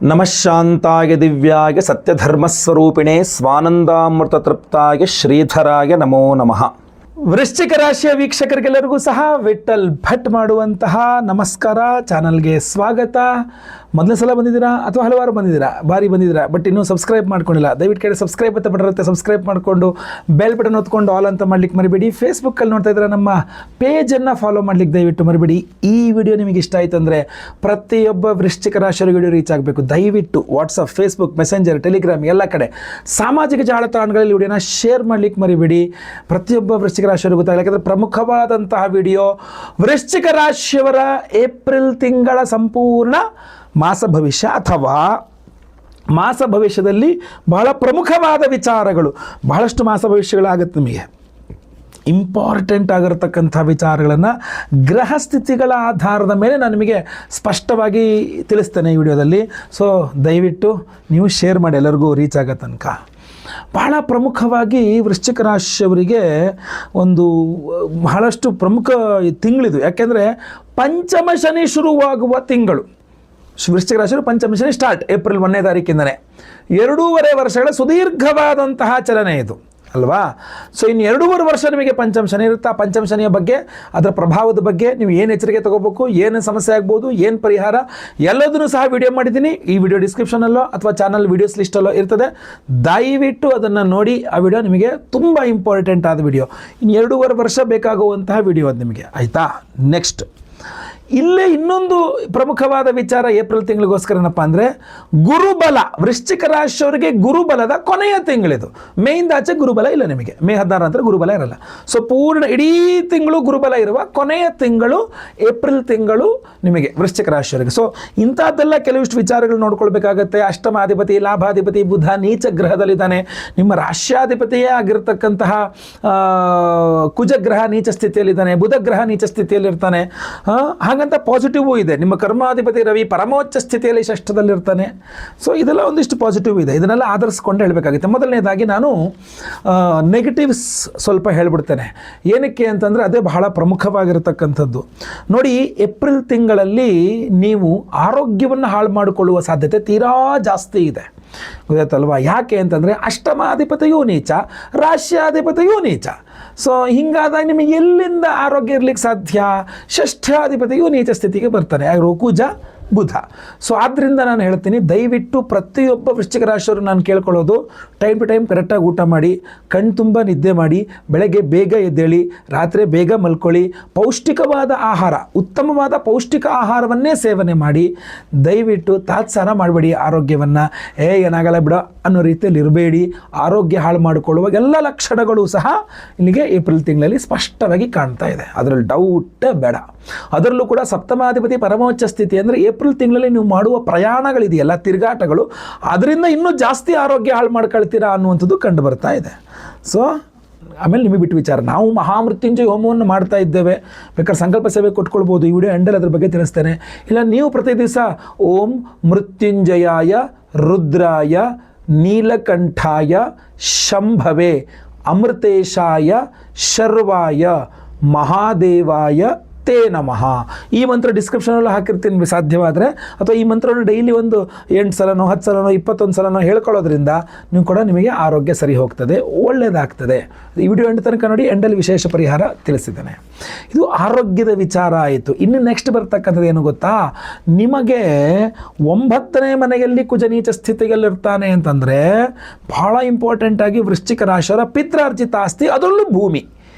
ನಮಃ ಶಾಂತಾಯ ದಿವ್ಯಾಯ ಸತ್ಯಧರ್ಮಸ್ವರೂಪಿಣೆ ಸ್ವಾನಂದಾಮೃತತೃಪ್ತಾಯ ಶ್ರೀಧರಾಯ ನಮೋ ನಮಃ. ವೃಶ್ಚಿಕ ರಾಶಿಯ ವೀಕ್ಷಕರಿಗೆಲ್ಲರಿಗೂ ಸಹ ವಿಠಲ್ ಭಟ್ ಮಾಡುವಂತಹ ನಮಸ್ಕಾರ. ಚಾನಲ್ಗೆ ಸ್ವಾಗತ. ಮೊದಲನೇ ಸಲ ಬಂದಿದ್ದೀರಾ ಅಥವಾ ಹಲವಾರು ಬಾರಿ ಬಂದಿದ್ದೀರಾ, ಬಟ್ ಇನ್ನೂ ಸಬ್ಸ್ಕ್ರೈಬ್ ಮಾಡ್ಕೊಂಡಿಲ್ಲ. ದಯವಿಟ್ಟು ಕಡೆ ಸಬ್ಸ್ಕ್ರೈಬ್ ಅಂತ ಬರುತ್ತೆ, ಸಬ್ಸ್ಕ್ರೈಬ್ ಮಾಡಿಕೊಂಡು ಬೆಲ್ ಬಟನ್ ಹೊತ್ಕೊಂಡು ಆಲ್ ಅಂತ ಮಾಡ್ಲಿಕ್ಕೆ ಮರಿಬೇಡಿ. ಫೇಸ್ಬುಕ್ಕಲ್ಲಿ ನೋಡ್ತಾ ಇದ್ರೆ ನಮ್ಮ ಪೇಜನ್ನು ಫಾಲೋ ಮಾಡ್ಲಿಕ್ಕೆ ದಯವಿಟ್ಟು ಮರಿಬೇಡಿ. ಈ ವಿಡಿಯೋ ನಿಮಗೆ ಇಷ್ಟ ಆಯಿತು ಅಂದರೆ ಪ್ರತಿಯೊಬ್ಬ ವೃಶ್ಚಿಕ ರಾಶಿಯವರಿಗೆ ವಿಡಿಯೋ ರೀಚ್ ಆಗಬೇಕು. ದಯವಿಟ್ಟು ವಾಟ್ಸಪ್, ಫೇಸ್ಬುಕ್, ಮೆಸೆಂಜರ್, ಟೆಲಿಗ್ರಾಮ್ ಎಲ್ಲ ಕಡೆ ಸಾಮಾಜಿಕ ಜಾಲತಾಣಗಳಲ್ಲಿ ವಿಡಿಯೋನ ಶೇರ್ ಮಾಡ್ಲಿಕ್ಕೆ ಮರಿಬೇಡಿ. ಪ್ರತಿಯೊಬ್ಬ ವೃಶ್ಚಿಕ ರಾಶಿಯವರಿಗೆ ಗೊತ್ತಾಗಲ್ಲ. ಯಾಕಂದರೆ ಪ್ರಮುಖವಾದಂತಹ ವಿಡಿಯೋ ವೃಶ್ಚಿಕ ರಾಶಿಯವರ ಏಪ್ರಿಲ್ ತಿಂಗಳ ಸಂಪೂರ್ಣ ಮಾಸ ಭವಿಷ್ಯ ಅಥವಾ ಮಾಸ ಭವಿಷ್ಯದಲ್ಲಿ ಬಹಳ ಪ್ರಮುಖವಾದ ವಿಚಾರಗಳು, ಬಹಳಷ್ಟು ಮಾಸ ಭವಿಷ್ಯಗಳಾಗುತ್ತೆ. ನಿಮಗೆ ಇಂಪಾರ್ಟೆಂಟ್ ಆಗಿರತಕ್ಕಂಥ ವಿಚಾರಗಳನ್ನು ಗ್ರಹ ಸ್ಥಿತಿಗಳ ಆಧಾರದ ಮೇಲೆ ನಾನು ನಿಮಗೆ ಸ್ಪಷ್ಟವಾಗಿ ತಿಳಿಸ್ತೇನೆ ಈ ವಿಡಿಯೋದಲ್ಲಿ. ಸೊ ದಯವಿಟ್ಟು ನೀವು ಶೇರ್ ಮಾಡಿ, ಎಲ್ಲರಿಗೂ ರೀಚ್ ಆಗೋ ತನಕ. ಬಹಳ ಪ್ರಮುಖವಾಗಿ ವೃಶ್ಚಿಕ ರಾಶಿಯವರಿಗೆ ಒಂದು ಬಹಳಷ್ಟು ಪ್ರಮುಖ ತಿಂಗಳಿದು. ಯಾಕೆಂದರೆ ಪಂಚಮ ಶನಿ ಶುರುವಾಗುವ ತಿಂಗಳು. ವೃಶ್ಚಿಕ ರಾಶಿಯವರು ಪಂಚಮ ಶನಿ ಸ್ಟಾರ್ಟ್ ಏಪ್ರಿಲ್ 1ನೇ ತಾರೀಕಿಂದನೇ 2.5 ವರ್ಷಗಳ ಸುದೀರ್ಘವಾದಂತಹ ಚಲನೆ ಇದು ಅಲ್ವಾ. ಸೊ ಇನ್ನು 2.5 ವರ್ಷ ನಿಮಗೆ ಪಂಚಮ ಶನಿ ಇರುತ್ತೆ. ಆ ಪಂಚಮ ಶನಿಯ ಬಗ್ಗೆ, ಅದರ ಪ್ರಭಾವದ ಬಗ್ಗೆ ನೀವು ಏನು ಎಚ್ಚರಿಕೆ ತಗೋಬೇಕು, ಏನು ಸಮಸ್ಯೆ ಆಗ್ಬೋದು, ಏನು ಪರಿಹಾರ, ಎಲ್ಲದನ್ನು ಸಹ ವಿಡಿಯೋ ಮಾಡಿದ್ದೀನಿ. ಈ ವಿಡಿಯೋ ಡಿಸ್ಕ್ರಿಪ್ಷನಲ್ಲೋ ಅಥವಾ ಚಾನಲ್ ವಿಡಿಯೋಸ್ ಲಿಸ್ಟಲ್ಲೋ ಇರ್ತದೆ. ದಯವಿಟ್ಟು ಅದನ್ನು ನೋಡಿ. ಆ ವಿಡಿಯೋ ನಿಮಗೆ ತುಂಬ ಇಂಪಾರ್ಟೆಂಟ್ ಆದ ವಿಡಿಯೋ. ಇನ್ನು 2.5 ವರ್ಷ ಬೇಕಾಗುವಂತಹ ವಿಡಿಯೋ ಅದು ನಿಮಗೆ, ಆಯಿತಾ. ನೆಕ್ಸ್ಟ್ ಇಲ್ಲೇ ಇನ್ನೊಂದು ಪ್ರಮುಖವಾದ ವಿಚಾರ ಏಪ್ರಿಲ್ ತಿಂಗಳಿಗೋಸ್ಕರ ಏನಪ್ಪ ಅಂದರೆ ಗುರುಬಲ. ವೃಶ್ಚಿಕ ರಾಶಿಯವರಿಗೆ ಗುರುಬಲದ ಕೊನೆಯ ತಿಂಗಳಿದು. ಮೇಯಿಂದ ಆಚೆ ಗುರುಬಲ ಇಲ್ಲ ನಿಮಗೆ. ಮೇ 16 ನಂತರ ಗುರುಬಲ ಇರಲ್ಲ. ಸೊ ಪೂರ್ಣ ಇಡೀ ತಿಂಗಳು ಗುರುಬಲ ಇರುವ ಕೊನೆಯ ತಿಂಗಳು ಏಪ್ರಿಲ್ ತಿಂಗಳು ನಿಮಗೆ ವೃಶ್ಚಿಕ ರಾಶಿಯವರಿಗೆ. ಸೊ ಇಂಥದ್ದೆಲ್ಲ ಕೆಲವಿಷ್ಟು ವಿಚಾರಗಳು ನೋಡ್ಕೊಳ್ಬೇಕಾಗತ್ತೆ. ಅಷ್ಟಮಾಧಿಪತಿ, ಲಾಭಾಧಿಪತಿ ಬುಧ ನೀಚ ಗ್ರಹದಲ್ಲಿದ್ದಾನೆ. ನಿಮ್ಮ ರಾಶ್ಯಾಧಿಪತಿಯೇ ಆಗಿರತಕ್ಕಂತಹ ಕುಜಗ್ರಹ ನೀಚ ಸ್ಥಿತಿಯಲ್ಲಿದ್ದಾನೆ. ಬುಧ ಗ್ರಹ ನೀಚ ಸ್ಥಿತಿಯಲ್ಲಿರ್ತಾನೆ. ಹಾಗಂತ ಪಾಸಿಟಿವೂ ಇದೆ. ನಿಮ್ಮ ಕರ್ಮಾಧಿಪತಿ ರವಿ ಪರಮೋಚ್ಚ ಸ್ಥಿತಿಯಲ್ಲಿ ಷಷ್ಠದಲ್ಲಿರ್ತಾನೆ. ಸೊ ಇದೆಲ್ಲ ಒಂದಿಷ್ಟು ಪಾಸಿಟಿವ್ ಇದೆ. ಇದನ್ನೆಲ್ಲ ಆಧರಿಸ್ಕೊಂಡು ಹೇಳಬೇಕಾಗುತ್ತೆ. ಮೊದಲನೇದಾಗಿ ನಾನು ನೆಗೆಟಿವ್ಸ್ ಸ್ವಲ್ಪ ಹೇಳ್ಬಿಡ್ತೇನೆ. ಏನಕ್ಕೆ ಅಂತಂದರೆ ಅದೇ ಬಹಳ ಪ್ರಮುಖವಾಗಿರತಕ್ಕಂಥದ್ದು. ನೋಡಿ, ಏಪ್ರಿಲ್ ತಿಂಗಳಲ್ಲಿ ನೀವು ಆರೋಗ್ಯವನ್ನು ಹಾಳು ಮಾಡಿಕೊಳ್ಳುವ ಸಾಧ್ಯತೆ ತೀರಾ ಜಾಸ್ತಿ ಇದೆ, ಗೊತ್ತಾಯ್ತಲ್ವಾ. ಯಾಕೆ ಅಂತಂದರೆ ಅಷ್ಟಮಾಧಿಪತಿಯೂ ನೀಚ, ರಾಶ್ಯಾಧಿಪತಿಯೂ ನೀಚ. ಸೊ ಹಿಂಗಾದಾಗ ನಿಮಗೆ ಎಲ್ಲಿಂದ ಆರೋಗ್ಯ ಇರಲಿಕ್ಕೆ ಸಾಧ್ಯ? ಷಷ್ಠಾಧಿಪತಿಯೂ ನೀಚ ಸ್ಥಿತಿಗೆ ಬರ್ತಾನೆ, ಯಾರು? ಕುಜ, ಬುಧ. ಸೊ ಆದ್ದರಿಂದ ನಾನು ಹೇಳ್ತೀನಿ, ದಯವಿಟ್ಟು ಪ್ರತಿಯೊಬ್ಬ ವೃಶ್ಚಿಕ ರಾಶಿಯವರು ನಾನು ಕೇಳ್ಕೊಳ್ಳೋದು, ಟೈಮ್ ಟು ಟೈಮ್ ಕರೆಕ್ಟಾಗಿ ಊಟ ಮಾಡಿ, ಕಣ್ಣು ತುಂಬ ನಿದ್ದೆ ಮಾಡಿ, ಬೆಳಗ್ಗೆ ಬೇಗ ಎದ್ದೇಳಿ, ರಾತ್ರಿ ಬೇಗ ಮಲ್ಕೊಳ್ಳಿ, ಪೌಷ್ಟಿಕವಾದ ಆಹಾರ, ಉತ್ತಮವಾದ ಪೌಷ್ಟಿಕ ಆಹಾರವನ್ನೇ ಸೇವನೆ ಮಾಡಿ. ದಯವಿಟ್ಟು ತಾತ್ಸಾರ ಮಾಡಬೇಡಿ ಆರೋಗ್ಯವನ್ನು. ಏನಾಗಲ್ಲ ಬಿಡೋ ಅನ್ನೋ ರೀತಿಯಲ್ಲಿ ಇರಬೇಡಿ. ಆರೋಗ್ಯ ಹಾಳು ಮಾಡಿಕೊಳ್ಳುವ ಎಲ್ಲ ಲಕ್ಷಣಗಳು ಸಹ ಇಲ್ಲಿಗೆ ಏಪ್ರಿಲ್ ತಿಂಗಳಲ್ಲಿ ಸ್ಪಷ್ಟವಾಗಿ ಕಾಣ್ತಾ ಇದೆ, ಅದರಲ್ಲಿ ಡೌಟೇ ಬೇಡ. ಅದರಲ್ಲೂ ಕೂಡ ಸಪ್ತಮಾಧಿಪತಿ ಪರಮೋಚ್ಚ ಸ್ಥಿತಿ ಅಂದರೆ ಏಪ್ರಿಲ್ ತಿಂಗಳಲ್ಲಿ ನೀವು ಮಾಡುವ ಪ್ರಯಾಣಗಳಿದೆಯಲ್ಲ, ತಿರುಗಾಟಗಳು, ಅದರಿಂದ ಇನ್ನೂ ಜಾಸ್ತಿ ಆರೋಗ್ಯ ಹಾಳು ಮಾಡ್ಕೊಳ್ತೀರಾ ಅನ್ನುವಂಥದ್ದು ಕಂಡು ಬರ್ತಾ ಇದೆ. ಸೊ ಆಮೇಲೆ ನಿಮಗೆ ಬಿಟ್ಟು ವಿಚಾರ, ನಾವು ಮಹಾಮೃತ್ಯುಂಜಯ ಹೋಮವನ್ನು ಮಾಡ್ತಾ ಇದ್ದೇವೆ. ಬೇಕಾದ್ರೆ ಸಂಕಲ್ಪ ಸೇವೆ ಕೊಟ್ಕೊಳ್ಬೋದು. ಈ ವಿಡಿಯೋ ಎಂಡಲ್ಲಿ ಅದ್ರ ಬಗ್ಗೆ ತಿಳಿಸ್ತೇನೆ. ಇಲ್ಲ ನೀವು ಪ್ರತಿ ದಿವಸ ಓಂ ಮೃತ್ಯುಂಜಯಾಯ ರುದ್ರಾಯ ನೀಲಕಂಠಾಯ ಶಂಭವೇ ಅಮೃತೇಶಾಯ ಶರ್ವಾಯ ಮಹಾದೇವಾಯ ತೇ ನಮಃ ಈ ಮಂತ್ರ ಡಿಸ್ಕ್ರಿಪ್ಷನಲ್ಲೂ ಹಾಕಿರ್ತೀನಿ ಸಾಧ್ಯವಾದರೆ. ಅಥವಾ ಈ ಮಂತ್ರವನ್ನು ಡೈಲಿ ಒಂದು 8 ಸಲನೋ 10 ಸಲನೋ 21 ಸಲನೋ ಹೇಳ್ಕೊಳ್ಳೋದ್ರಿಂದ ನೀವು ಕೂಡ ನಿಮಗೆ ಆರೋಗ್ಯ ಸರಿ ಹೋಗ್ತದೆ, ಒಳ್ಳೆಯದಾಗ್ತದೆ. ಈ ವಿಡಿಯೋ ಎಂಡ್ ತನಕ ನೋಡಿ, ಎಂಡಲ್ಲಿ ವಿಶೇಷ ಪರಿಹಾರ ತಿಳಿಸಿದ್ದೇನೆ. ಇದು ಆರೋಗ್ಯದ ವಿಚಾರ ಆಯಿತು. ಇನ್ನು ನೆಕ್ಸ್ಟ್ ಬರ್ತಕ್ಕಂಥದ್ದು ಏನು ಗೊತ್ತಾ? ನಿಮಗೆ 9ನೇ ಮನೆಯಲ್ಲಿ ಕುಜ ನೀಚ ಸ್ಥಿತಿಯಲ್ಲಿರ್ತಾನೆ ಅಂತಂದರೆ ಬಹಳ ಇಂಪಾರ್ಟೆಂಟಾಗಿ ವೃಶ್ಚಿಕ ರಾಶಿಯವರ ಪಿತ್ರಾರ್ಜಿತ ಆಸ್ತಿ, ಅದರಲ್ಲೂ ಭೂಮಿ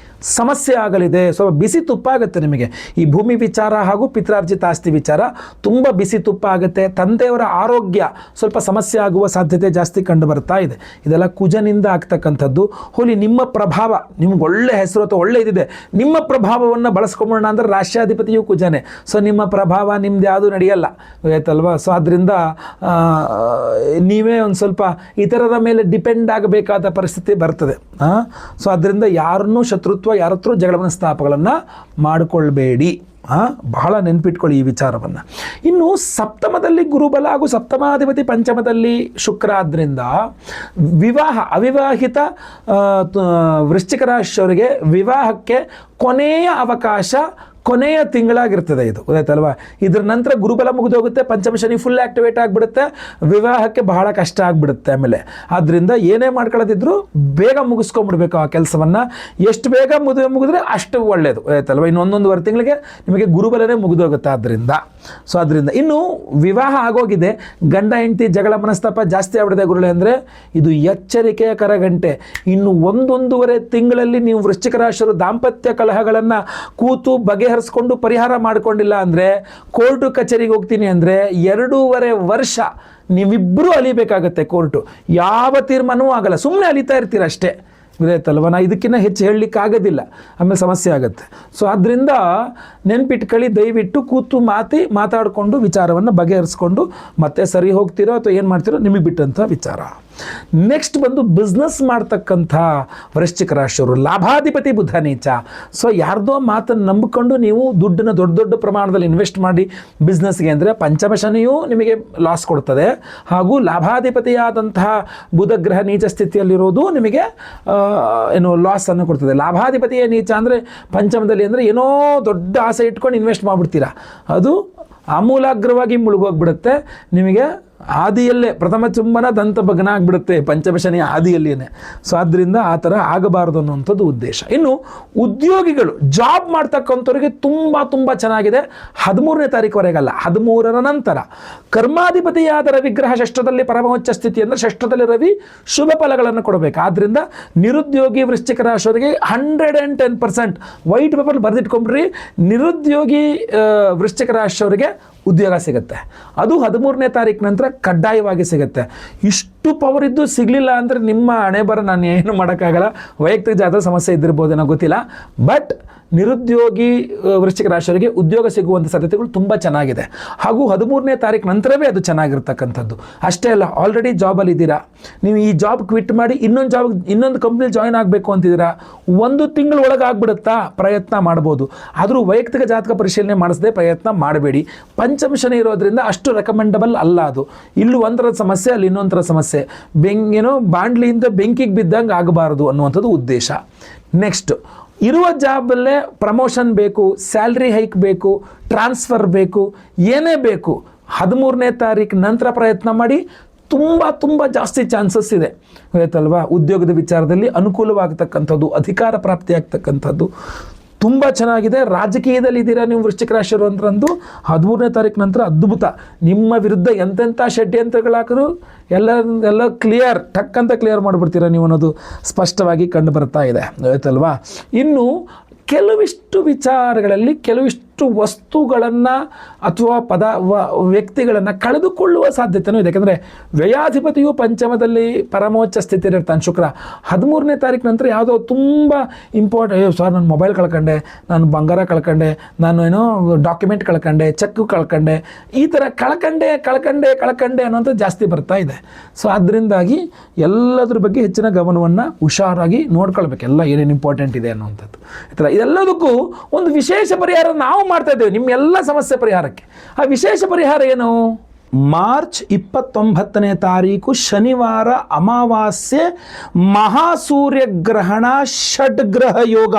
ಸಮಸ್ಯೆ ಆಗಲಿದೆ. ಸ್ವಲ್ಪ ಬಿಸಿ ತುಪ್ಪ ಆಗುತ್ತೆ ನಿಮಗೆ. ಈ ಭೂಮಿ ವಿಚಾರ ಹಾಗೂ ಪಿತ್ರಾರ್ಜಿತ ಆಸ್ತಿ ವಿಚಾರ ತುಂಬ ಬಿಸಿ ತುಪ್ಪ ಆಗುತ್ತೆ. ತಂದೆಯವರ ಆರೋಗ್ಯ ಸ್ವಲ್ಪ ಸಮಸ್ಯೆ ಆಗುವ ಸಾಧ್ಯತೆ ಜಾಸ್ತಿ ಕಂಡು ಬರ್ತಾ ಇದೆ. ಇದೆಲ್ಲ ಕುಜನಿಂದ ಆಗ್ತಕ್ಕಂಥದ್ದು. ಹೋಲಿ ನಿಮ್ಮ ಪ್ರಭಾವ, ನಿಮ್ಗೆ ಒಳ್ಳೆ ಹೆಸರು ಅಥವಾ ಒಳ್ಳೆ ಇದಿದೆ, ನಿಮ್ಮ ಪ್ರಭಾವವನ್ನು ಬಳಸ್ಕೊಂಬೋಣ ಅಂದರೆ ರಾಷ್ಟ್ರಾಧಿಪತಿಯು ಕುಜನೇ. ಸೊ ನಿಮ್ಮ ಪ್ರಭಾವ ನಿಮ್ದು ಯಾವುದು ನಡೆಯಲ್ಲ, ಆಯ್ತಲ್ವಾ. ಸೊ ಆದ್ದರಿಂದ ನೀವೇ ಒಂದು ಸ್ವಲ್ಪ ಇತರರ ಮೇಲೆ ಡಿಪೆಂಡ್ ಆಗಬೇಕಾದ ಪರಿಸ್ಥಿತಿ ಬರ್ತದೆ. ಸೊ ಅದರಿಂದ ಯಾರನ್ನೂ ಶತ್ರುತ್ವ, ಯಾರ ಹತ್ರ ಜಗಳ ಮನಸ್ತಾಪಗಳನ್ನು ಮಾಡಿಕೊಳ್ಬೇಡಿ. ಬಹಳ ನೆನ್ಪಿಟ್ಕೊಳ್ಳಿ ಈ ವಿಚಾರವನ್ನು. ಇನ್ನು ಸಪ್ತಮದಲ್ಲಿ ಗುರುಬಲ ಹಾಗೂ ಸಪ್ತಮಾಧಿಪತಿ ಪಂಚಮದಲ್ಲಿ ಶುಕ್ರ ಆದ್ದರಿಂದ ಅವಿವಾಹಿತ ವೃಶ್ಚಿಕ ರಾಶಿಯವರಿಗೆ ವಿವಾಹಕ್ಕೆ ಕೊನೆಯ ಅವಕಾಶ ಕೊನೆಯ ತಿಂಗಳಾಗಿರ್ತದೆ ಇದು, ಗೊತ್ತಾಯ್ತಲ್ವಾ? ಇದ್ರ ನಂತರ ಗುರುಬಲ ಮುಗಿದೋಗುತ್ತೆ, ಪಂಚಮ ಶನಿ ಫುಲ್ ಆ್ಯಕ್ಟಿವೇಟ್ ಆಗಿಬಿಡುತ್ತೆ, ವಿವಾಹಕ್ಕೆ ಬಹಳ ಕಷ್ಟ ಆಗಿಬಿಡುತ್ತೆ. ಆಮೇಲೆ ಆದ್ದರಿಂದ ಏನೇ ಮಾಡ್ಕೊಳ್ಳೋದಿದ್ರು ಬೇಗ ಮುಗಿಸ್ಕೊಂಡ್ಬಿಡ್ಬೇಕು ಆ ಕೆಲಸವನ್ನು. ಎಷ್ಟು ಬೇಗ ಮುಗಿದ್ರೆ ಅಷ್ಟು ಒಳ್ಳೆಯದು, ಆಯ್ತಲ್ವ? ಇನ್ನು 1.5 ತಿಂಗಳಿಗೆ ನಿಮಗೆ ಗುರುಬಲನೇ ಮುಗಿದೋಗುತ್ತೆ. ಆದ್ದರಿಂದ ಇನ್ನು ವಿವಾಹ ಆಗೋಗಿದೆ, ಗಂಡ ಹೆಂಡತಿ ಜಗಳ ಮನಸ್ತಾಪ ಜಾಸ್ತಿ ಆಗ್ಬಿಡಿದೆ ಗುರುಳೆ ಅಂದರೆ ಇದು ಎಚ್ಚರಿಕೆಯ ಕರಗಂಟೆ. ಇನ್ನು 1.5 ತಿಂಗಳಲ್ಲಿ ನೀವು ವೃಶ್ಚಿಕ ರಾಶಿಯವರು ದಾಂಪತ್ಯ ಕಲಹಗಳನ್ನು ಕೂತು ಬಗೆಹರಿಸ್ಕೊಂಡು ಪರಿಹಾರ ಮಾಡಿಕೊಂಡಿಲ್ಲ ಅಂದರೆ, ಕೋರ್ಟು ಕಚೇರಿಗೆ ಹೋಗ್ತೀನಿ ಅಂದರೆ 2.5 ವರ್ಷ ನೀವಿಬ್ಬರೂ ಅಲಿಬೇಕಾಗತ್ತೆ. ಕೋರ್ಟು ಯಾವ ತೀರ್ಮಾನವೂ ಆಗಲ್ಲ, ಸುಮ್ಮನೆ ಅಲಿತಾ ಇರ್ತೀರ ಅಷ್ಟೇ, ಗೊತ್ತಾಯ್ತಲ್ವ? ನಾ ಇದಕ್ಕಿಂತ ಹೆಚ್ಚು ಹೇಳಲಿಕ್ಕೆ ಆಗೋದಿಲ್ಲ, ಆಮೇಲೆ ಸಮಸ್ಯೆ ಆಗುತ್ತೆ. ಸೊ ಆದ್ದರಿಂದ ನೆನ್ಪಿಟ್ಕೊಳ್ಳಿ, ದಯವಿಟ್ಟು ಕೂತು ಮಾತಾಡಿಕೊಂಡು ವಿಚಾರವನ್ನು ಬಗೆಹರಿಸ್ಕೊಂಡು ಮತ್ತೆ ಸರಿ ಹೋಗ್ತೀರೋ ಅಥವಾ ಏನು ಮಾಡ್ತೀರೋ ನಿಮಗೆ ಬಿಟ್ಟಂಥ ವಿಚಾರ. ನೆಕ್ಸ್ಟ್ ಬಂದು ಬಿಸ್ನೆಸ್ ಮಾಡ್ತಕ್ಕಂಥ ವೃಶ್ಚಿಕ ರಾಶಿಯವರು, ಲಾಭಾಧಿಪತಿ ಬುಧ ನೀಚ. ಸೊ ಯಾರ್ದೋ ಮಾತನ್ನು ನಂಬಿಕೊಂಡು ನೀವು ದುಡ್ಡನ್ನು ದೊಡ್ಡ ಪ್ರಮಾಣದಲ್ಲಿ ಇನ್ವೆಸ್ಟ್ ಮಾಡಿ ಬಿಸ್ನೆಸ್ಗೆ ಅಂದರೆ ಪಂಚಮ ಶನಿಯೂ ನಿಮಗೆ ಲಾಸ್ ಕೊಡ್ತದೆ, ಹಾಗೂ ಲಾಭಾಧಿಪತಿಯಾದಂತಹ ಬುಧ ಗ್ರಹ ನೀಚ ಸ್ಥಿತಿಯಲ್ಲಿರೋದು ನಿಮಗೆ ಲಾಸನ್ನು ಕೊಡ್ತದೆ. ಲಾಭಾಧಿಪತಿಯ ನೀಚ ಅಂದರೆ ಪಂಚಮದಲ್ಲಿ ಅಂದರೆ ಏನೋ ದೊಡ್ಡ ಆಸೆ ಇಟ್ಕೊಂಡು ಇನ್ವೆಸ್ಟ್ ಮಾಡಿಬಿಡ್ತೀರಾ, ಅದು ಆಮೂಲಾಗ್ರವಾಗಿ ಮುಳುಗೋಗ್ಬಿಡುತ್ತೆ. ನಿಮಗೆ ಆದಿಯಲ್ಲೇ ಪ್ರಥಮ ಚುಂಬನ ದಂತ ಭಗ್ನ ಆಗಿಬಿಡುತ್ತೆ ಪಂಚಮ ಶನಿ ಆದಿಯಲ್ಲಿಯೇ. ಸೊ ಆದ್ದರಿಂದ ಆ ಥರ ಆಗಬಾರ್ದು ಅನ್ನುವಂಥದ್ದು ಉದ್ದೇಶ. ಇನ್ನು ಉದ್ಯೋಗಿಗಳು ಜಾಬ್ ಮಾಡ್ತಕ್ಕಂಥವ್ರಿಗೆ ತುಂಬ ಚೆನ್ನಾಗಿದೆ. 13ನೇ ತಾರೀಕುವರೆಗಲ್ಲ, 13ರ ನಂತರ ಕರ್ಮಾಧಿಪತಿಯಾದ ರವಿಗ್ರಹ ಷಷ್ಠದಲ್ಲಿ ಪರಮೋಚ್ಚ ಸ್ಥಿತಿ ಅಂದರೆ ಷಷ್ಠದಲ್ಲಿ ರವಿ ಶುಭ ಫಲಗಳನ್ನು ಕೊಡಬೇಕು. ಆದ್ದರಿಂದ ನಿರುದ್ಯೋಗಿ ವೃಶ್ಚಿಕ ರಾಶಿಯವರಿಗೆ 110% ವೈಟ್ ಪೇಪರ್ ಬರೆದಿಟ್ಕೊಂಡ್ರಿ, ನಿರುದ್ಯೋಗಿ ವೃಶ್ಚಿಕ ರಾಶಿಯವರಿಗೆ ಉದ್ಯೋಗ ಸಿಗುತ್ತೆ. ಅದು 13ನೇ ತಾರೀಕು ನಂತರ ಕಡ್ಡಾಯವಾಗಿ ಸಿಗುತ್ತೆ. ಇಷ್ಟು ಪವರ್ ಇದ್ದು ಸಿಗಲಿಲ್ಲ ಅಂದರೆ ನಿಮ್ಮ ಹಣೆ ಬರ, ನಾನು ಏನು ಮಾಡೋಕ್ಕಾಗಲ್ಲ. ವೈಯಕ್ತಿಕ ಜಾತಕ ಸಮಸ್ಯೆ ಇದ್ದಿರ್ಬೋದೇನೋ ಗೊತ್ತಿಲ್ಲ. ಬಟ್ ನಿರುದ್ಯೋಗಿ ವೃಶ್ಚಿಕ ರಾಶಿಯವರಿಗೆ ಉದ್ಯೋಗ ಸಿಗುವಂಥ ಸಾಧ್ಯತೆಗಳು ತುಂಬ ಚೆನ್ನಾಗಿದೆ. ಹಾಗೂ 13ನೇ ತಾರೀಕು ನಂತರವೇ ಅದು ಚೆನ್ನಾಗಿರ್ತಕ್ಕಂಥದ್ದು. ಅಷ್ಟೇ ಅಲ್ಲ, ಆಲ್ರೆಡಿ ಜಾಬಲ್ಲಿ ಇದ್ದೀರಾ, ನೀವು ಈ ಜಾಬ್ ಕ್ವಿಟ್ ಮಾಡಿ ಇನ್ನೊಂದು ಕಂಪ್ನಿಲಿ ಜಾಯ್ನ್ ಆಗಬೇಕು ಅಂತಿದ್ದೀರಾ, 1 ತಿಂಗಳ ಒಳಗೆ ಆಗ್ಬಿಡುತ್ತಾ? ಪ್ರಯತ್ನ ಮಾಡ್ಬೋದು. ಆದರೂ ವೈಯಕ್ತಿಕ ಜಾತಕ ಪರಿಶೀಲನೆ ಮಾಡಿಸದೆ ಪ್ರಯತ್ನ ಮಾಡಬೇಡಿ. ಪಂಚಮ ಶನಿ ಇರೋದ್ರಿಂದ ಅಷ್ಟು ರೆಕಮೆಂಡಬಲ್ ಅಲ್ಲ ಅದು. ಇಲ್ಲೂ ಒಂಥರದ ಸಮಸ್ಯೆ, ಅಲ್ಲಿ ಇನ್ನೊಂಥರ ಸಮಸ್ಯೆ. ಬಾಂಡ್ಲಿಯಿಂದ ಬೆಂಕಿಗೆ ಬಿದ್ದಂಗೆ ಆಗಬಾರದು ಅನ್ನುವಂಥದ್ದು ಉದ್ದೇಶ. ನೆಕ್ಸ್ಟ್, ಇರುವ ಜಾಬಲ್ಲೇ ಪ್ರಮೋಷನ್ ಬೇಕು, ಸ್ಯಾಲ್ರಿ ಹೈಕ್ ಬೇಕು, ಟ್ರಾನ್ಸ್ಫರ್ ಬೇಕು, ಏನೇ ಬೇಕು 13ನೇ ತಾರೀಕು ನಂತರ ಪ್ರಯತ್ನ ಮಾಡಿ. ತುಂಬ ಜಾಸ್ತಿ ಚಾನ್ಸಸ್ ಇದೆ, ಗೊತ್ತಾಯ್ತಲ್ವಾ? ಉದ್ಯೋಗದ ವಿಚಾರದಲ್ಲಿ ಅನುಕೂಲವಾಗತಕ್ಕಂಥದ್ದು, ಅಧಿಕಾರ ಪ್ರಾಪ್ತಿಯಾಗ್ತಕ್ಕಂಥದ್ದು ತುಂಬ ಚೆನ್ನಾಗಿದೆ. ರಾಜಕೀಯದಲ್ಲಿ ಇದ್ದೀರಾ ನೀವು ವೃಶ್ಚಿಕ ರಾಶಿಯವರು ಅಂತಂದು 13ನೇ ತಾರೀಕು ನಂತರ ಅದ್ಭುತ. ನಿಮ್ಮ ವಿರುದ್ಧ ಎಂತೆಂಥ ಷಡ್ಯಂತ್ರಗಳಾದರೂ ಎಲ್ಲ ಕ್ಲಿಯರ್, ಟಕ್ ಅಂತ ಕ್ಲಿಯರ್ ಮಾಡಿಬಿಡ್ತೀರಾ ನೀವು ಅನ್ನೋದು ಸ್ಪಷ್ಟವಾಗಿ ಕಂಡು ಬರ್ತಾ ಇದೆ, ಆಯ್ತಲ್ವಾ? ಇನ್ನು ಕೆಲವಿಷ್ಟು ವಿಚಾರಗಳಲ್ಲಿ ಕೆಲವಿಷ್ಟು ವಸ್ತುಗಳನ್ನು ಅಥವಾ ವ್ಯಕ್ತಿಗಳನ್ನು ಕಳೆದುಕೊಳ್ಳುವ ಸಾಧ್ಯತೆಯೂ ಇದೆ. ಯಾಕಂದರೆ ವ್ಯಯಾಧಿಪತಿಯು ಪಂಚಮದಲ್ಲಿ ಪರಮೋಚ್ಚ ಸ್ಥಿತಿಯಲ್ಲಿರ್ತಾನೆ ಶುಕ್ರ. 13ನೇ ತಾರೀಕು ನಂತರ ಯಾವುದೋ ತುಂಬ ಇಂಪಾರ್ಟೆಂಟ್, ಸರ್ ನಾನು ಮೊಬೈಲ್ ಕಳ್ಕೊಂಡೆ, ನಾನು ಬಂಗಾರ ಕಳ್ಕೊಂಡೆ, ನಾನು ಡಾಕ್ಯುಮೆಂಟ್ ಕಳ್ಕೊಂಡೆ, ಚೆಕ್ ಕಳ್ಕೊಂಡೆ, ಈ ಥರ ಕಳ್ಕೊಂಡೆ ಅನ್ನೋಂಥದ್ದು ಜಾಸ್ತಿ ಬರ್ತಾ ಇದೆ. ಸೊ ಅದರಿಂದಾಗಿ ಎಲ್ಲದ್ರ ಬಗ್ಗೆ ಹೆಚ್ಚಿನ ಗಮನವನ್ನು ಹುಷಾರಾಗಿ ನೋಡ್ಕೊಳ್ಬೇಕು, ಎಲ್ಲ ಏನೇನು ಇಂಪಾರ್ಟೆಂಟ್ ಇದೆ ಅನ್ನುವಂಥದ್ದು. ಈ ಥರ ಇದೆಲ್ಲದಕ್ಕೂ ಒಂದು ವಿಶೇಷ ಪರಿಹಾರ ನಾವು ಮಾಡ್ತಾ ಇದ್ದೇವೆ ನಿಮ್ಮೆಲ್ಲ ಸಮಸ್ಯೆ ಪರಿಹಾರಕ್ಕೆ. ಆ ವಿಶೇಷ ಪರಿಹಾರ ಏನು? ಮಾರ್ಚ್ 29ನೇ ತಾರೀಕು ಶನಿವಾರ ಅಮಾವಾಸ್ಯೆ, ಮಹಾಸೂರ್ಯಗ್ರಹಣ, ಷಡ್ಗ್ರಹ ಯೋಗ,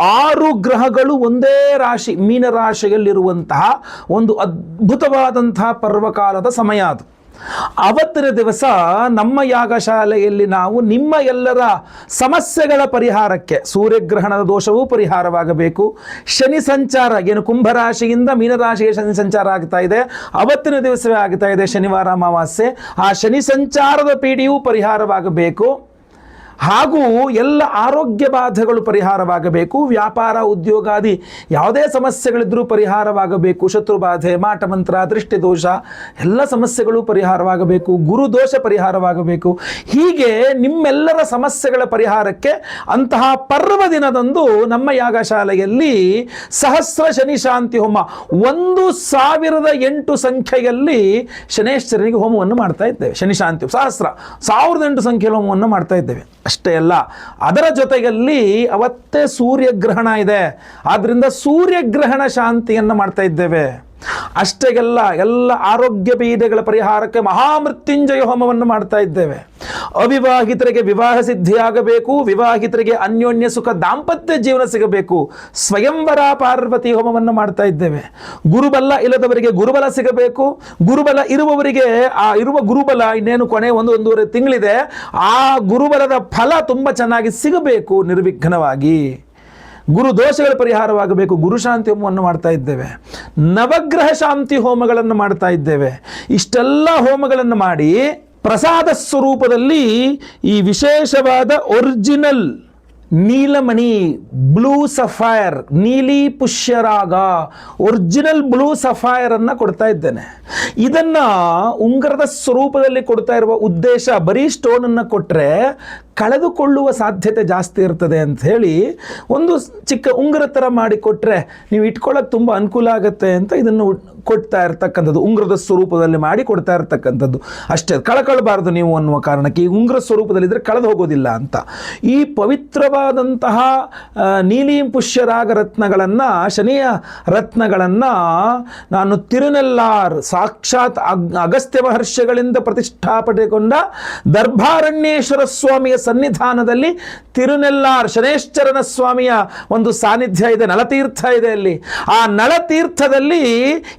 6 ಗ್ರಹಗಳು ಒಂದೇ ರಾಶಿ ಮೀನರಾಶಿಯಲ್ಲಿರುವಂತಹ ಒಂದು ಅದ್ಭುತವಾದಂತಹ ಪರ್ವಕಾಲದ ಸಮಯ ಅದು. ಅವತ್ತಿನ ದಿವಸ ನಮ್ಮ ಯಾಗಶಾಲೆಯಲ್ಲಿ ನಾವು ನಿಮ್ಮ ಎಲ್ಲರ ಸಮಸ್ಯೆಗಳ ಪರಿಹಾರಕ್ಕೆ, ಸೂರ್ಯಗ್ರಹಣದ ದೋಷವೂ ಪರಿಹಾರವಾಗಬೇಕು, ಶನಿ ಸಂಚಾರ ಏನು ಕುಂಭರಾಶಿಯಿಂದ ಮೀನರಾಶಿಗೆ ಶನಿ ಸಂಚಾರ ಆಗ್ತಾ ಇದೆ, ಅವತ್ತಿನ ದಿವಸವೇ ಆಗ್ತಾ ಇದೆ ಶನಿವಾರ ಅಮಾವಾಸ್ಯೆ, ಆ ಶನಿ ಸಂಚಾರದ ಪೀಡೆಯೂ ಪರಿಹಾರವಾಗಬೇಕು. ಹಾಗೂ ಎಲ್ಲ ಆರೋಗ್ಯ ಬಾಧೆಗಳು ಪರಿಹಾರವಾಗಬೇಕು, ವ್ಯಾಪಾರ ಉದ್ಯೋಗಾದಿ ಯಾವುದೇ ಸಮಸ್ಯೆಗಳಿದ್ರೂ ಪರಿಹಾರವಾಗಬೇಕು, ಶತ್ರುಬಾಧೆ, ಮಾಟಮಂತ್ರ, ದೃಷ್ಟಿದೋಷ ಎಲ್ಲ ಸಮಸ್ಯೆಗಳು ಪರಿಹಾರವಾಗಬೇಕು, ಗುರುದೋಷ ಪರಿಹಾರವಾಗಬೇಕು. ಹೀಗೆ ನಿಮ್ಮೆಲ್ಲರ ಸಮಸ್ಯೆಗಳ ಪರಿಹಾರಕ್ಕೆ ಅಂತಹ ಪರ್ವ ದಿನದಂದು ನಮ್ಮ ಯಾಗಶಾಲೆಯಲ್ಲಿ ಸಹಸ್ರ ಶನಿ ಶಾಂತಿ ಹೋಮ 1008 ಸಂಖ್ಯೆಯಲ್ಲಿ ಶನೇಶ್ವರನಿಗೆ ಹೋಮವನ್ನು ಮಾಡ್ತಾ ಇದ್ದೇವೆ. ಶನಿ ಶಾಂತಿ ಸಹಸ್ರ 1008 ಸಂಖ್ಯೆಯ ಹೋಮವನ್ನು ಮಾಡ್ತಾ ಇದ್ದೇವೆ. ಅಷ್ಟೇ ಅಲ್ಲ, ಅದರ ಜೊತೆಯಲ್ಲಿ ಅವತ್ತೇ ಸೂರ್ಯಗ್ರಹಣ ಇದೆ, ಆದ್ದರಿಂದ ಸೂರ್ಯಗ್ರಹಣ ಶಾಂತಿಯನ್ನು ಮಾಡ್ತಾ ಇದ್ದೇವೆ. ಅಷ್ಟೇಗೆಲ್ಲ ಎಲ್ಲ ಆರೋಗ್ಯ ಪೀಡೆಗಳ ಪರಿಹಾರಕ್ಕೆ ಮಹಾಮೃತ್ಯುಂಜಯ ಹೋಮವನ್ನು ಮಾಡ್ತಾ ಇದ್ದೇವೆ. ಅವಿವಾಹಿತರಿಗೆ ವಿವಾಹ ಸಿದ್ಧಿಯಾಗಬೇಕು, ವಿವಾಹಿತರಿಗೆ ಅನ್ಯೋನ್ಯ ಸುಖ ದಾಂಪತ್ಯ ಜೀವನ ಸಿಗಬೇಕು. ಸ್ವಯಂವರ ಪಾರ್ವತಿ ಹೋಮವನ್ನು ಮಾಡ್ತಾ ಇದ್ದೇವೆ. ಗುರುಬಲ ಇಲ್ಲದವರಿಗೆ ಗುರುಬಲ ಸಿಗಬೇಕು, ಗುರುಬಲ ಇರುವವರಿಗೆ ಆ ಇರುವ ಗುರುಬಲ ಇನ್ನೇನು ಕೊನೆ ಒಂದೂವರೆ ತಿಂಗಳಿದೆ, ಆ ಗುರುಬಲದ ಫಲ ತುಂಬ ಚೆನ್ನಾಗಿ ಸಿಗಬೇಕು ನಿರ್ವಿಘ್ನವಾಗಿ. ಗುರು ದೋಷಗಳ ಪರಿಹಾರವಾಗಬೇಕು. ಗುರು ಶಾಂತಿ ಹೋಮವನ್ನು ಮಾಡ್ತಾ ಇದ್ದೇವೆ. ನವಗ್ರಹ ಶಾಂತಿ ಹೋಮಗಳನ್ನು ಮಾಡ್ತಾ ಇದ್ದೇವೆ. ಇಷ್ಟೆಲ್ಲ ಹೋಮಗಳನ್ನು ಮಾಡಿ ಪ್ರಸಾದ ಸ್ವರೂಪದಲ್ಲಿ ಈ ವಿಶೇಷವಾದ ಒರಿಜಿನಲ್ ನೀಲಮಣಿ, ಬ್ಲೂ ಸಫೈರ್, ನೀಲಿ ಪುಷ್ಯರಾಗ, ಒರಿಜಿನಲ್ ಬ್ಲೂ ಸಫೈರ್ ಅನ್ನು ಕೊಡ್ತಾ ಇದ್ದೇನೆ. ಇದನ್ನ ಉಂಗುರದ ಸ್ವರೂಪದಲ್ಲಿ ಕೊಡ್ತಾ ಇರುವ ಉದ್ದೇಶ ಬರೀ ಸ್ಟೋನ್ ಅನ್ನು ಕೊಟ್ಟರೆ ಕಳೆದುಕೊಳ್ಳುವ ಸಾಧ್ಯತೆ ಜಾಸ್ತಿ ಇರ್ತದೆ ಅಂತ ಹೇಳಿ ಒಂದು ಚಿಕ್ಕ ಉಂಗುರ ಥರ ಮಾಡಿ ಕೊಟ್ಟರೆ ನೀವು ಇಟ್ಕೊಳ್ಳೋಕೆ ತುಂಬ ಅನುಕೂಲ ಆಗುತ್ತೆ ಅಂತ ಇದನ್ನು ಕೊಡ್ತಾ ಇರ್ತಕ್ಕಂಥದ್ದು. ಉಂಗುರದ ಸ್ವರೂಪದಲ್ಲಿ ಮಾಡಿ ಕೊಡ್ತಾ ಇರ್ತಕ್ಕಂಥದ್ದು ಅಷ್ಟೇ. ಕಳ್ಕೊಳ್ಬಾರ್ದು ನೀವು ಅನ್ನುವ ಕಾರಣಕ್ಕೆ ಈ ಉಂಗುರ ಸ್ವರೂಪದಲ್ಲಿದ್ದರೆ ಕಳೆದು ಹೋಗೋದಿಲ್ಲ ಅಂತ ಈ ಪವಿತ್ರವಾದಂತಹ ನೀಲಿ ಪುಷ್ಯರಾಗ ರತ್ನಗಳನ್ನು, ಶನಿಯ ರತ್ನಗಳನ್ನು ನಾನು ತಿರುನೆಲ್ಲಾರ್ ಸಾಕ್ಷಾತ್ ಅಗಸ್ತ್ಯ ಮಹರ್ಷಿಗಳಿಂದ ಪ್ರತಿಷ್ಠಾಪನೆಗೊಂಡ ದರ್ಭಾರಣ್ಯೇಶ್ವರ ಸ್ವಾಮಿಯ ಸನ್ನಿಧಾನದಲ್ಲಿ ತಿರುನೆಲ್ಲಾರ್ ಶನೇಶ್ವರನ ಸ್ವಾಮಿಯ ಒಂದು ಸಾನ್ನಿಧ್ಯ ಇದೆ, ನಳತೀರ್ಥ ಇದೆ. ಅಲ್ಲಿ ಆ ನಳತೀರ್ಥದಲ್ಲಿ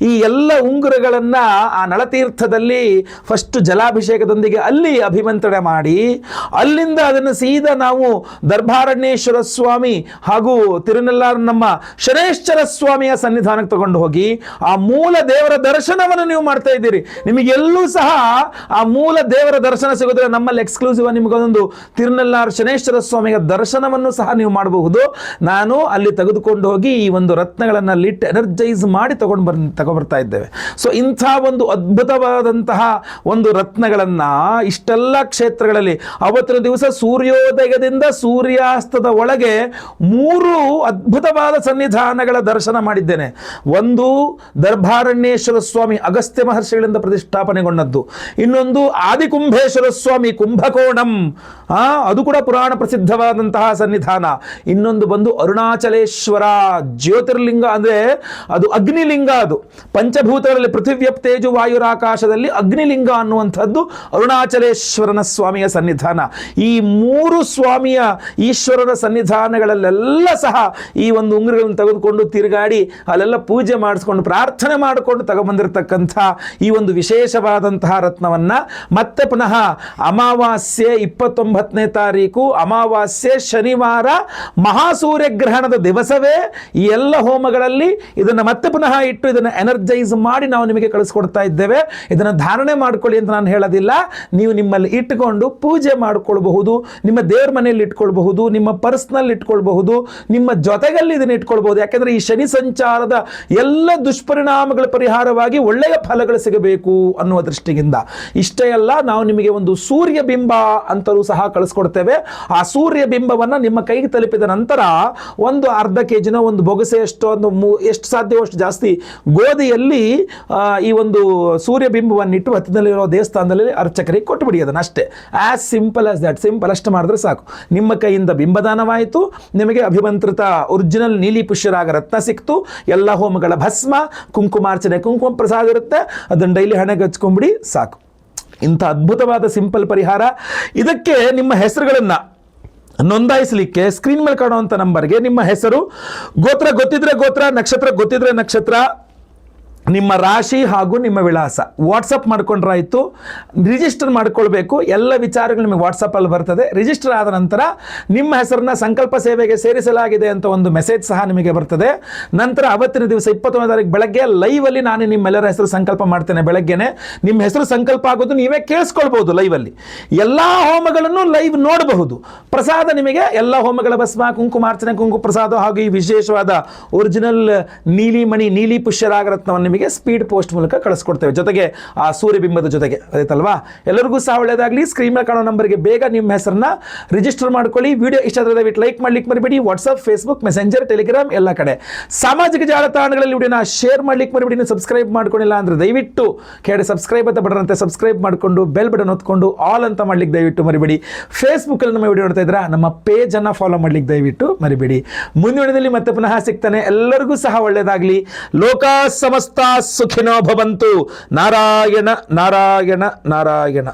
ಈ ಎಲ್ಲ ಉಂಗುರಗಳನ್ನ ಆ ನಳತೀರ್ಥದಲ್ಲಿ ಫಸ್ಟ್ ಜಲಾಭಿಷೇಕದೊಂದಿಗೆ ಅಲ್ಲಿ ಅಭಿಮಂತ್ರಣ ಮಾಡಿ ಅಲ್ಲಿಂದ ಅದನ್ನು ಸೀದಾ ನಾವು ದರ್ಭಾರಣ್ಯೇಶ್ವರ ಸ್ವಾಮಿ ಹಾಗೂ ತಿರುನೆಲ್ಲಾರ್ ನಮ್ಮ ಶನೇಶ್ವರ ಸ್ವಾಮಿಯ ಸನ್ನಿಧಾನಕ್ಕೆ ತಗೊಂಡು ಹೋಗಿ ಆ ಮೂಲ ದೇವರ ದರ್ಶನವನ್ನು ನೀವು ಮಾಡ್ತಾ ಇದ್ದೀರಿ. ನಿಮಗೆಲ್ಲೂ ಸಹ ಆ ಮೂಲ ದೇವರ ದರ್ಶನ ಸಿಗೋದ್ರೆ ನಮ್ಮಲ್ಲಿ ಎಕ್ಸ್ಕ್ಲೂಸಿವ್ ನಿಮಗೊಂದು ತಿರುನೆಲ್ಲಾರ್ ಶನೇಶ್ವರ ಸ್ವಾಮಿಯ ದರ್ಶನವನ್ನು ಸಹ ನೀವು ಮಾಡಬಹುದು. ನಾನು ಅಲ್ಲಿ ತೆಗೆದುಕೊಂಡು ಹೋಗಿ ಈ ಒಂದು ರತ್ನಗಳನ್ನು ಲಿಟ್ ಎನರ್ಜೈಸ್ ಮಾಡಿ ತಗೊಂಡ್ಬರ್ತಾ ಇದ್ದೇವೆ. ಸೊ ಇಂಥ ಒಂದು ಅದ್ಭುತವಾದಂತಹ ಒಂದು ರತ್ನಗಳನ್ನು ಇಷ್ಟೆಲ್ಲ ಕ್ಷೇತ್ರಗಳಲ್ಲಿ ಅವತ್ತಿನ ದಿವಸ ಸೂರ್ಯೋದಯದಿಂದ ಸೂರ್ಯಾಸ್ತದ ಒಳಗೆ 3 ಅದ್ಭುತವಾದ ಸನ್ನಿಧಾನಗಳ ದರ್ಶನ ಮಾಡಿದ್ದೇನೆ. ಒಂದು ದರ್ಭಾರಣ್ಯೇಶ್ವರ ಸ್ವಾಮಿ ಅಗಸ್ತ್ಯ ಮಹರ್ಷಿಗಳಿಂದ ಪ್ರತಿಷ್ಠಾಪನೆಗೊಂಡದ್ದು, ಇನ್ನೊಂದು ಆದಿಕುಂಭೇಶ್ವರ ಸ್ವಾಮಿ ಕುಂಭಕೋಣಂ, ಅದು ಕೂಡ ಪುರಾಣ ಪ್ರಸಿದ್ಧವಾದಂತಹ ಸನ್ನಿಧಾನ. ಇನ್ನೊಂದು ಬಂದು ಅರುಣಾಚಲೇಶ್ವರ ಜ್ಯೋತಿರ್ಲಿಂಗ, ಅಂದರೆ ಅದು ಅಗ್ನಿಲಿಂಗ. ಅದು ಪಂಚಭೂತಗಳಲ್ಲಿ ಪೃಥಿವ್ಯಪ್ ತೇಜು ವಾಯುರಾಕಾಶದಲ್ಲಿ ಅಗ್ನಿಲಿಂಗ ಅನ್ನುವಂಥದ್ದು ಅರುಣಾಚಲೇಶ್ವರನ ಸ್ವಾಮಿಯ ಸನ್ನಿಧಾನ. ಈ 3 ಸ್ವಾಮಿಯ ಈಶ್ವರನ ಸನ್ನಿಧಾನಗಳಲ್ಲೆಲ್ಲ ಸಹ ಈ ಒಂದು ಉಂಗುರಗಳನ್ನು ತೆಗೆದುಕೊಂಡು ತಿರುಗಾಡಿ ಅಲ್ಲೆಲ್ಲ ಪೂಜೆ ಮಾಡಿಸ್ಕೊಂಡು ಪ್ರಾರ್ಥನೆ ಮಾಡಿಕೊಂಡು ತಗೊಂಬಂದಿರತಕ್ಕಂಥ ಈ ಒಂದು ವಿಶೇಷವಾದಂತಹ ರತ್ನವನ್ನು ಮತ್ತೆ ಪುನಃ ಅಮಾವಾಸ್ಯೆ 29ನೇ ತಾರೀಕು ಅಮಾವಾಸ್ಯೆ ಶನಿವಾರ ಮಹಾಸೂರ್ಯಗ್ರಹಣದ ದಿವಸವೇ ಈ ಎಲ್ಲ ಹೋಮಗಳಲ್ಲಿ ಇದನ್ನು ಮತ್ತೆ ಪುನಃ ಇಟ್ಟು ಇದನ್ನು ಎನರ್ಜೈಸ್ ಮಾಡಿ ನಾವು ನಿಮಗೆ ಕಳಿಸ್ಕೊಡ್ತಾ ಇದ್ದೇವೆ. ಇದನ್ನು ಧಾರಣೆ ಮಾಡ್ಕೊಳ್ಳಿ ಅಂತ ನಾನು ಹೇಳೋದಿಲ್ಲ. ನೀವು ನಿಮ್ಮಲ್ಲಿ ಇಟ್ಟುಕೊಂಡು ಪೂಜೆ ಮಾಡ್ಕೊಳ್ಬಹುದು, ನಿಮ್ಮ ದೇವ್ರ ಮನೆಯಲ್ಲಿ ಇಟ್ಕೊಳ್ಬಹುದು, ನಿಮ್ಮ ಪರ್ಸ್ನಲ್ಲಿ ಇಟ್ಕೊಳ್ಬಹುದು, ನಿಮ್ಮ ಜೊತೆಗಲ್ಲಿ ಇದನ್ನು ಇಟ್ಕೊಳ್ಬಹುದು. ಯಾಕೆಂದರೆ ಈ ಶನಿ ಸಂಚಾರದ ಎಲ್ಲ ದುಷ್ಪರಿಣಾಮಗಳ ಪರಿಹಾರವಾಗಿ ಒಳ್ಳೆಯ ಫಲಗಳು ಸಿಗಬೇಕು ಅನ್ನುವ ದೃಷ್ಟಿಯಿಂದ ಇಷ್ಟೇ ಅಲ್ಲ, ನಾವು ನಿಮಗೆ ಒಂದು ಸೂರ್ಯ ಬಿಂಬ ಅಂತಲೂ ಸಹ ಕಳಿಸ್ಕೊಡ್ತೇವೆ. ಆ ಸೂರ್ಯ ಬಿಂಬವನ್ನು ನಿಮ್ಮ ಕೈಗೆ ತಲುಪಿದ ನಂತರ ಒಂದು ಅರ್ಧ ಕೆಜಿನ ಒಂದು ಬೊಗಸೆಯಷ್ಟು ಎಷ್ಟು ಸಾಧ್ಯವೋ ಅಷ್ಟು ಜಾಸ್ತಿ ಗೋಧಿಯಲ್ಲಿ ಈ ಒಂದು ಸೂರ್ಯ ಬಿಂಬವನ್ನು ಇಟ್ಟು ಹತ್ತಿರದಲ್ಲಿರೋ ದೇವಸ್ಥಾನದಲ್ಲಿ ಅರ್ಚಕರಿಗೆ ಕೊಟ್ಟುಬಿಡಿ. ಅದನ್ನು ಅಷ್ಟೇ, as simple as that. Simple ಅಷ್ಟು ಮಾಡಿದ್ರೆ ಸಾಕು. ನಿಮ್ಮ ಕೈಯಿಂದ ಬಿಂಬದಾನವಾಯಿತು, ನಿಮಗೆ ಅಭಿಮಂತ್ರಿತ ಒರಿಜಿನಲ್ ನೀಲಿ ಪುಷ್ಯರಾಗ ರತ್ನ ಸಿಕ್ತು, ಎಲ್ಲ ಹೋಮಗಳ ಭಸ್ಮ, ಕುಂಕುಮಾರ್ಚನೆ, ಕುಂಕುಮ ಪ್ರಸಾದ ಇರುತ್ತೆ, ಅದನ್ನು ಡೈಲಿ ಹಣೆಗೆ ಹಚ್ಕೊಂಡ್ಬಿಡಿ ಸಾಕು. ಇಂಥ ಅದ್ಭುತವಾದ ಸಿಂಪಲ್ ಪರಿಹಾರ. ಇದಕ್ಕೆ ನಿಮ್ಮ ಹೆಸರುಗಳನ್ನು ನೋಂದಾಯಿಸಲಿಕ್ಕೆ ಸ್ಕ್ರೀನ್ ಮೇಲೆ ಕಾಣುವಂಥ ನಂಬರ್ಗೆ ನಿಮ್ಮ ಹೆಸರು, ಗೋತ್ರ ಗೊತ್ತಿದ್ರೆ ಗೋತ್ರ, ನಕ್ಷತ್ರ ಗೊತ್ತಿದ್ರೆ ನಕ್ಷತ್ರ, ನಿಮ್ಮ ರಾಶಿ ಹಾಗೂ ನಿಮ್ಮ ವಿಳಾಸ ವಾಟ್ಸಪ್ ಮಾಡ್ಕೊಂಡ್ರಾಯಿತು. ರಿಜಿಸ್ಟರ್ ಮಾಡ್ಕೊಳ್ಬೇಕು. ಎಲ್ಲ ವಿಚಾರಗಳು ನಿಮಗೆ ವಾಟ್ಸಪ್ಪಲ್ಲಿ ಬರ್ತದೆ. ರಿಜಿಸ್ಟರ್ ಆದ ನಂತರ ನಿಮ್ಮ ಹೆಸರನ್ನ ಸಂಕಲ್ಪ ಸೇವೆಗೆ ಸೇರಿಸಲಾಗಿದೆ ಅಂತ ಒಂದು ಮೆಸೇಜ್ ಸಹ ನಿಮಗೆ ಬರ್ತದೆ. ನಂತರ ಅವತ್ತಿನ ದಿವಸ 21ನೇ ತಾರೀಕು ಬೆಳಗ್ಗೆ ಲೈವಲ್ಲಿ ನಾನು ನಿಮ್ಮೆಲ್ಲರ ಹೆಸರು ಸಂಕಲ್ಪ ಮಾಡ್ತೇನೆ. ಬೆಳಗ್ಗೆನೆ ನಿಮ್ಮ ಹೆಸರು ಸಂಕಲ್ಪ ಆಗೋದು ನೀವೇ ಕೇಳಿಸ್ಕೊಳ್ಬಹುದು. ಲೈವಲ್ಲಿ ಎಲ್ಲ ಹೋಮಗಳನ್ನು ಲೈವ್ ನೋಡಬಹುದು. ಪ್ರಸಾದ ನಿಮಗೆ ಎಲ್ಲ ಹೋಮಗಳ ಭಸ್ಮ, ಕುಂಕುಮಾರ್ಚನೆ, ಕುಂಕುಮ ಪ್ರಸಾದ ಹಾಗೂ ಈ ವಿಶೇಷವಾದ ಒರಿಜಿನಲ್ ನೀಲಿಮಣಿ ನೀಲಿ ಪುಷ್ಯರಾಗ ರತ್ನವನ್ನು ನಿಮಗೆ ಸ್ಪೀಡ್ ಪೋಸ್ಟ್ ಮೂಲಕ ಕಳಿಸ್ಕೊಡ್ತೇವೆ, ಜೊತೆಗೆ ಆ ಸೂರ್ಯಬಿಂಬದ ಜೊತೆಗೆ. ಆಯ್ತಲ್ವಾ? ಎಲ್ಲರಿಗೂ ಸಹ ಒಳ್ಳೆಯದಾಗಲಿ. ಸ್ಕ್ರೀನ್ ಮೇಲೆ ಕಾಣೋ ನಂಬರ್ಗೆ ಬೇಗ ನಿಮ್ಮ ಹೆಸರನ್ನ ರಿಜಿಸ್ಟರ್ ಮಾಡ್ಕೊಳ್ಳಿ. ವಿಡಿಯೋ ಇಷ್ಟ ಆದರೆ ದಯವಿಟ್ಟು ಲೈಕ್ ಮಾಡ್ಲಿಕ್ಕೆ ಮರಿಬೇಡಿ. ವಾಟ್ಸಪ್, ಫೇಸ್ಬುಕ್, ಮೆಸೆಂಜರ್, ಟೆಲಿಗ್ರಾಮ್ ಎಲ್ಲ ಕಡೆ ಸಾಮಾಜಿಕ ಜಾಲತಾಣಗಳಲ್ಲಿ ವಿಡಿಯೋನ ಶೇರ್ ಮಾಡ್ಲಿಕ್ಕೆ ಮರಿಬೇಡಿ. ನೀವು ಸಬ್ಸ್ಕ್ರೈಬ್ ಮಾಡ್ಕೊಂಡಿಲ್ಲ ಅಂದರೆ ದಯವಿಟ್ಟು ಕೆಳಗಡೆ ಸಬ್ಸ್ಕ್ರೈಬ್ ಅಂತ ಬಟನ್ ಅಂತ ಸಬ್ಸ್ಕ್ರೈಬ್ ಮಾಡಿಕೊಂಡು ಬೆಲ್ ಬಟನ್ ಒತ್ಕೊಂಡು ಆಲ್ ಅಂತ ಮಾಡ್ಲಿಕ್ಕೆ ದಯವಿಟ್ಟು ಮರಿಬೇಡಿ. ಫೇಸ್ಬುಕ್ಕಲ್ಲಿ ನಮ್ಮ ವಿಡಿಯೋ ನೋಡ್ತಾ ಇದ್ದೀರಾ, ನಮ್ಮ ಪೇಜನ್ನು ಫಾಲೋ ಮಾಡ್ಲಿಕ್ಕೆ ದಯವಿಟ್ಟು ಮರಿಬೇಡಿ. ಮುಂದಿನ ವಿಡಿಯೋದಲ್ಲಿ ಮತ್ತೆ ಪುನಃ ಸಿಗ್ತಾನೆ. ಎಲ್ಲರಿಗೂ ಸಹ ಒಳ್ಳೆಯದಾಗಲಿ. ಲೋಕ ಸಮಸ್ತ ಸುಖಿನೋ ಭವಂತು. ನಾರಾಯಣ ನಾರಾಯಣ ನಾರಾಯಣ.